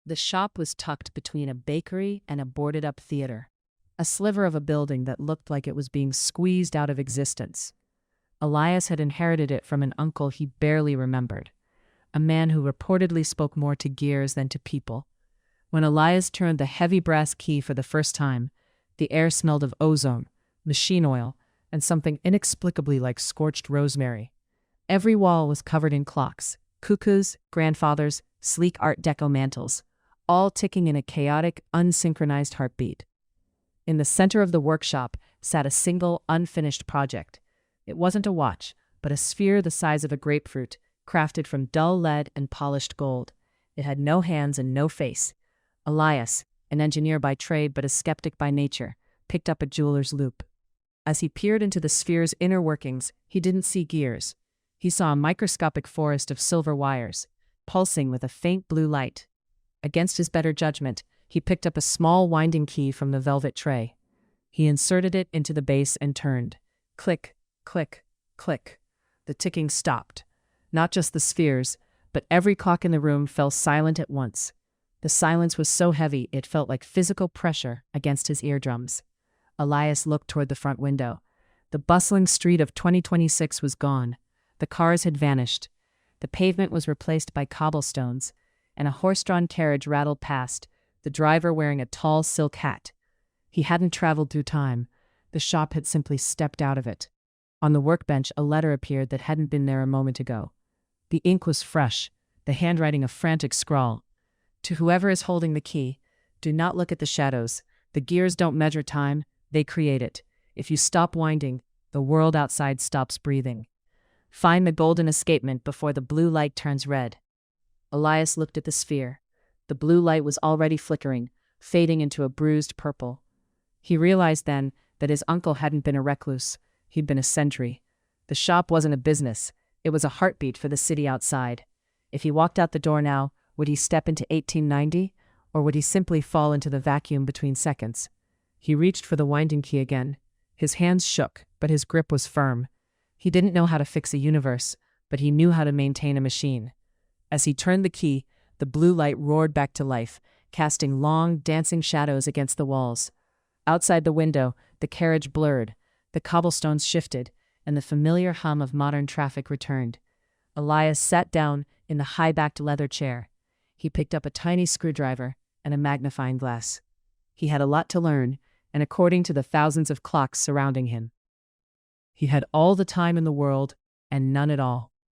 The shop was tucked between a bakery and a boarded-up theater, a sliver of a building that looked like it was being squeezed out of existence. Elias had inherited it from an uncle he barely remembered, a man who reportedly spoke more to gears than to people. When Elias turned the heavy brass key for the first time, the air smelled of ozone, machine oil, and something inexplicably like scorched rosemary. Every wall was covered in clocks, cuckoos, grandfathers, sleek Art Deco mantels, all ticking in a chaotic, unsynchronized heartbeat. In the center of the workshop sat a single, unfinished project. It wasn't a watch, but a sphere the size of a grapefruit, crafted from dull lead and polished gold. It had no hands and no face. Elias, an engineer by trade but a skeptic by nature, picked up a jeweler's loupe. As he peered into the sphere's inner workings, he didn't see gears. He saw a microscopic forest of silver wires, pulsing with a faint blue light. Against his better judgment, he picked up a small winding key from the velvet tray. He inserted it into the base and turned. Click, click, click. The ticking stopped. Not just the spheres, but every clock in the room fell silent at once. The silence was so heavy it felt like physical pressure against his eardrums. Elias looked toward the front window. The bustling street of 2026 was gone. The cars had vanished. The pavement was replaced by cobblestones, and a horse-drawn carriage rattled past, the driver wearing a tall silk hat. He hadn't traveled through time. The shop had simply stepped out of it. On the workbench, a letter appeared that hadn't been there a moment ago. The ink was fresh, the handwriting a frantic scrawl. To whoever is holding the key, do not look at the shadows. The gears don't measure time, they create it. If you stop winding, the world outside stops breathing. Find the golden escapement before the blue light turns red. Elias looked at the sphere. The blue light was already flickering, fading into a bruised purple. He realized then that his uncle hadn't been a recluse, he'd been a sentry. The shop wasn't a business, it was a heartbeat for the city outside. If he walked out the door now, would he step into 1890, or would he simply fall into the vacuum between seconds? He reached for the winding key again. His hands shook, but his grip was firm. He didn't know how to fix a universe, but he knew how to maintain a machine. As he turned the key, the blue light roared back to life, casting long, dancing shadows against the walls. Outside the window, the carriage blurred, the cobblestones shifted, and the familiar hum of modern traffic returned. Elias sat down in the high-backed leather chair. He picked up a tiny screwdriver and a magnifying glass. He had a lot to learn, and according to the thousands of clocks surrounding him, he had all the time in the world and none at all.